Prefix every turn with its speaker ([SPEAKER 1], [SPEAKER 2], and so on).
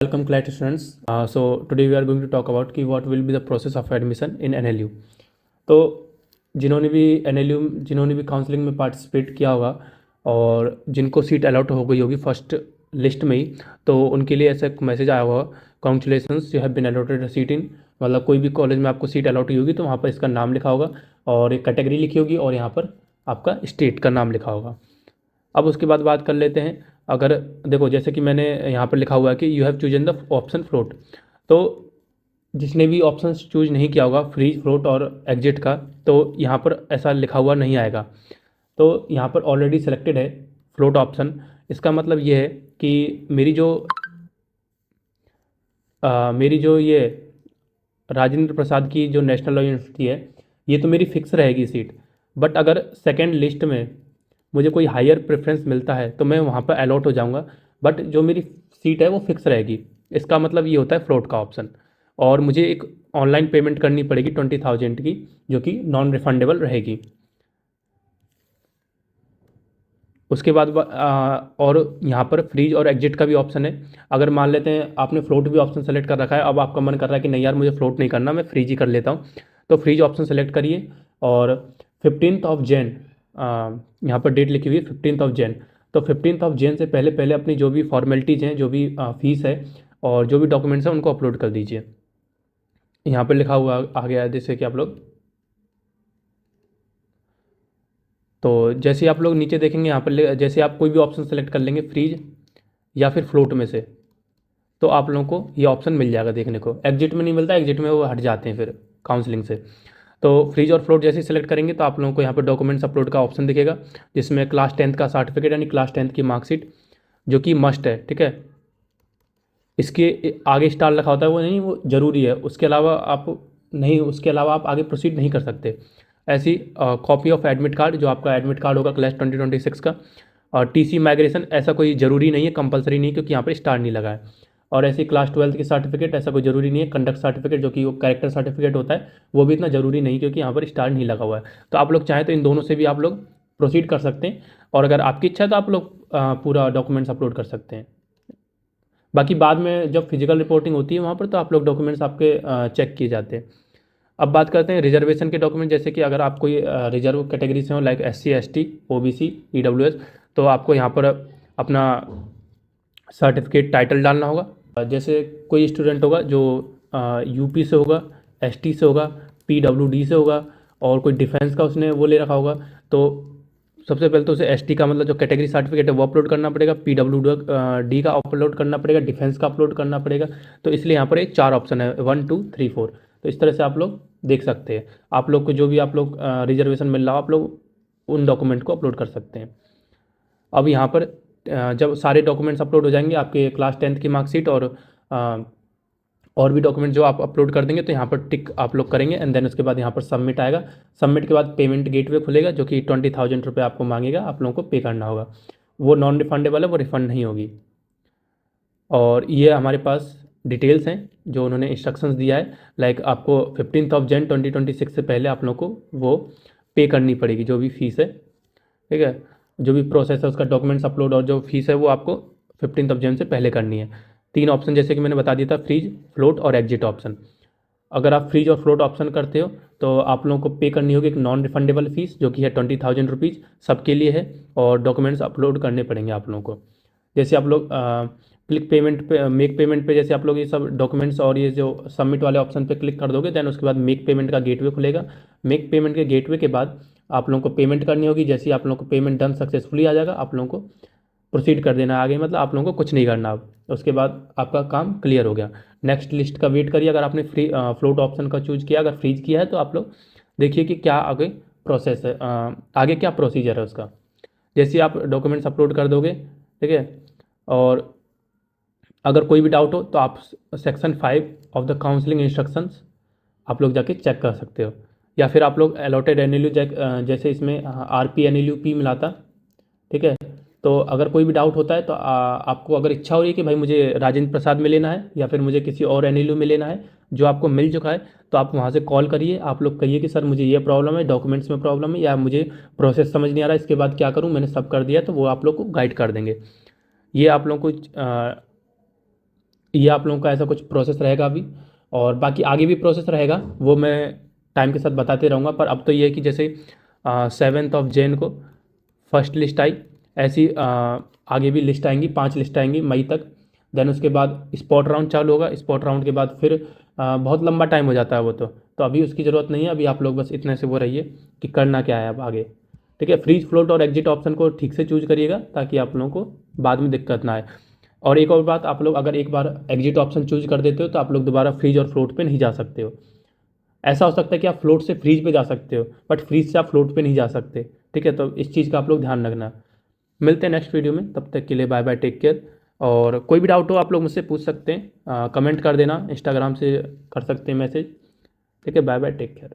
[SPEAKER 1] Welcome class students. So today we are going to talk about कि what will be the process of admission in NLU. तो जिन्होंने भी counselling में participate किया होगा और जिनको सीट अलॉट हो गई होगी फर्स्ट लिस्ट में ही, तो उनके लिए ऐसा एक मैसेज आया होगा, congratulations you have been allotted a seat in. मतलब कोई भी कॉलेज में आपको सीट अलॉट हुई होगी तो वहाँ पर इसका नाम लिखा होगा और एक कैटेगरी लिखी होगी और यहाँ पर आपका स्टेट का नाम लिखा होगा। अब उसके बाद बात कर लेते हैं। अगर देखो, जैसे कि मैंने यहाँ पर लिखा हुआ है कि you have chosen the option float, तो जिसने भी ऑप्शन चूज नहीं किया होगा फ्री, फ्लोट और एग्जिट का, तो यहाँ पर ऐसा लिखा हुआ नहीं आएगा। तो यहाँ पर ऑलरेडी सेलेक्टेड है फ्लोट ऑप्शन। इसका मतलब ये है कि मेरी जो ये राजेंद्र प्रसाद की जो नेशनल लॉ यूनिवर्सिटी है, ये तो मेरी फिक्स रहेगी सीट। बट अगर सेकेंड लिस्ट में मुझे कोई हायर प्रेफरेंस मिलता है तो मैं वहाँ पर अलॉट हो जाऊँगा, बट जो मेरी सीट है वो फिक्स रहेगी। इसका मतलब ये होता है फ्लोट का ऑप्शन। और मुझे एक ऑनलाइन पेमेंट करनी पड़ेगी 20,000 की, जो कि नॉन रिफंडेबल रहेगी। उसके बाद और यहाँ पर फ्रीज और एग्जिट का भी ऑप्शन है। अगर मान लेते हैं आपने फ्लोट भी ऑप्शन सेलेक्ट कर रखा है, अब आपका मन कर रहा है कि नहीं यार मुझे फ्लोट नहीं करना, मैं फ्रीज ही कर लेता हूँ, तो फ्रीज ऑप्शन सेलेक्ट करिए। और 15 यहाँ पर डेट लिखी हुई है 15 तो 15 से पहले पहले अपनी जो भी फॉर्मेलिटीज़ हैं, जो भी फीस है और जो भी डॉक्यूमेंट्स हैं उनको अपलोड कर दीजिए। यहाँ पर लिखा हुआ आ गया है, जैसे कि आप लोग, तो जैसे आप लोग नीचे देखेंगे यहाँ पर जैसे आप कोई भी ऑप्शन सेलेक्ट कर लेंगे फ्रीज या फिर फ्लोट में से, तो आप लोगों को ये ऑप्शन मिल जाएगा देखने को। एग्जिट में नहीं मिलता, एग्जिट में वो हट जाते हैं फिर काउंसलिंग से। तो फ्रीज और फ्लोट जैसे सिलेक्ट करेंगे तो आप लोगों को यहाँ पर डॉक्यूमेंट्स अपलोड का ऑप्शन दिखेगा, जिसमें क्लास 10th का सर्टिफिकेट यानी क्लास 10th की मार्कशीट, जो कि मस्ट है, ठीक है। इसके आगे स्टार लिखा होता है वो नहीं, वो ज़रूरी है। उसके अलावा आप आगे प्रोसीड नहीं कर सकते। ऐसी कॉपी ऑफ एडमिट कार्ड, जो आपका एडमिट कार्ड होगा क्लास 2026 का, और टीसी माइग्रेशन, ऐसा कोई ज़रूरी नहीं है, कंपलसरी नहीं है, क्योंकि यहाँ पर स्टार नहीं लगा है। और ऐसी क्लास 12th की सर्टिफिकेट, ऐसा कोई ज़रूरी नहीं है। कंडक्ट सर्टिफिकेट, जो कि वो कैरेक्टर सर्टिफिकेट होता है, वो भी इतना ज़रूरी नहीं, क्योंकि यहाँ पर स्टार नहीं लगा हुआ है। तो आप लोग चाहें तो इन दोनों से भी आप लोग प्रोसीड कर सकते हैं, और अगर आपकी इच्छा है तो आप लोग पूरा डॉक्यूमेंट्स अपलोड कर सकते हैं। बाकी बाद में जब फिजिकल रिपोर्टिंग होती है वहाँ पर, तो आप लोग डॉक्यूमेंट्स आपके चेक किए जाते हैं। अब बात करते हैं रिजर्वेशन के डॉक्यूमेंट। जैसे कि अगर आप कोई रिजर्व कैटेगरी से हो, like SC ST OBC EWS, तो आपको यहाँ पर अपना सर्टिफिकेट टाइटल डालना होगा। जैसे कोई स्टूडेंट होगा जो UP से होगा, ST से होगा, PWD से होगा, और कोई डिफेंस का उसने वो ले रखा होगा, तो सबसे पहले तो उसे ST का मतलब जो कैटेगरी सर्टिफिकेट है वो अपलोड करना पड़ेगा, PWD का अपलोड करना पड़ेगा, डिफेंस का अपलोड करना पड़ेगा। तो इसलिए यहाँ पर एक 4 ऑप्शन है, 1 2 3 4। तो इस तरह से आप लोग देख सकते हैं। आप लोग को जो भी आप लोग रिजर्वेशन मिल रहा हो, आप लोग उन डॉक्यूमेंट को अपलोड कर सकते हैं। अब यहाँ पर जब सारे डॉक्यूमेंट्स अपलोड हो जाएंगे, आपके क्लास 10th की मार्कशीट और भी डॉक्यूमेंट जो आप अपलोड कर देंगे, तो यहाँ पर टिक आप लोग करेंगे, एंड देन उसके बाद यहाँ पर सबमिट आएगा। सबमिट के बाद पेमेंट गेटवे खुलेगा, जो कि 20,000 रुपये आपको मांगेगा, आप लोगों को पे करना होगा। वो नॉन रिफंडेबल है, वो रिफ़ंड नहीं होगी। और ये हमारे पास डिटेल्स हैं जो उन्होंने इंस्ट्रक्शंस दिया है, लाइक आपको 15 जन 2026 से पहले आप लोगों को वो पे करनी पड़ेगी, जो भी फीस है, ठीक है। जो भी प्रोसेस है उसका डॉक्यूमेंट्स अपलोड और जो फीस है वो आपको 15 से पहले करनी है। 3 ऑप्शन जैसे कि मैंने बता दिया था, फ्रीज, फ्लोट और एग्जिट ऑप्शन। अगर आप फ्रीज और फ्लोट ऑप्शन करते हो तो आप लोगों को पे करनी होगी एक नॉन रिफंडेबल फीस, जो कि है 20,000 रुपीज़, सबके लिए है। और डॉक्यूमेंट्स अपलोड करने पड़ेंगे आप लोगों को। जैसे आप लोग क्लिक पेमेंट पे, मेक पेमेंट पे, जैसे आप लोग ये सब डॉक्यूमेंट्स और ये जो सबमिट वाले ऑप्शन पे क्लिक कर दोगे, देन उसके बाद मेक पेमेंट का गेटवे खुलेगा। मेक पेमेंट के गेटवे के बाद आप लोगों को पेमेंट करनी होगी। जैसे ही आप लोगों को पेमेंट डन सक्सेसफुली आ जाएगा, आप लोगों को प्रोसीड कर देना आगे, मतलब आप लोगों को कुछ नहीं करना अब। उसके बाद आपका काम क्लियर हो गया। नेक्स्ट लिस्ट का वेट करिए। अगर आपने फ्लोट ऑप्शन का चूज किया, अगर फ्रीज किया है, तो आप लोग देखिए कि क्या आगे प्रोसेस है, आगे क्या प्रोसीजर है उसका। जैसे आप डॉक्यूमेंट्स अपलोड कर दोगे, ठीक है, और अगर कोई भी डाउट हो तो आप section 5 of the counselling instructions आप लोग जाके चेक कर सकते हो। या फिर आप लोग अलॉटेड एनएलयू, जैसे इसमें RP NLU P मिला था, ठीक है। तो अगर कोई भी डाउट होता है तो आपको अगर इच्छा हो रही है कि भाई मुझे राजेंद्र प्रसाद में लेना है या फिर मुझे किसी और NLU में लेना है जो आपको मिल चुका है, तो आप वहाँ से कॉल करिए। आप लोग कहिए कि सर मुझे ये प्रॉब्लम है, डॉक्यूमेंट्स में प्रॉब्लम है, या मुझे प्रोसेस समझ नहीं आ रहा है, इसके बाद क्या करूँ, मैंने सब कर दिया, तो वो आप लोग को गाइड कर देंगे। ये आप लोगों को ये आप लोगों का ऐसा कुछ प्रोसेस रहेगा अभी। और बाकी आगे भी प्रोसेस रहेगा, वो मैं टाइम के साथ बताते रहूँगा। पर अब तो ये है कि जैसे 7 को फर्स्ट लिस्ट आई, ऐसी आगे भी लिस्ट आएंगी, 5 लिस्ट आएंगी मई तक। देन उसके बाद स्पॉट राउंड चालू होगा, स्पॉट राउंड के बाद फिर बहुत लंबा टाइम हो जाता है वो तो अभी उसकी ज़रूरत नहीं है। अभी आप लोग बस इतने से वो रहिए कि करना क्या है अब आगे। ठीक है, फ्रीज फ्लोट और एग्जिट ऑप्शन को ठीक से चूज करिएगा ताकि आप लोगों को बाद में दिक्कत ना आए। और एक और बात, आप लोग अगर एक बार एग्जिट ऑप्शन चूज कर देते हो तो आप लोग दोबारा फ्रीज और फ्लोट पे नहीं जा सकते हो। ऐसा हो सकता है कि आप फ्लोट से फ्रीज पे जा सकते हो, बट फ्रीज से आप फ्लोट पे नहीं जा सकते। ठीक है, तो इस चीज़ का आप लोग ध्यान रखना। मिलते हैं नेक्स्ट वीडियो में, तब तक के लिए बाय बाय, टेक केयर। और कोई भी डाउट हो आप लोग मुझसे पूछ सकते हैं, कमेंट कर देना, इंस्टाग्राम से कर सकते हैं मैसेज। ठीक है, बाय बाय, टेक केयर।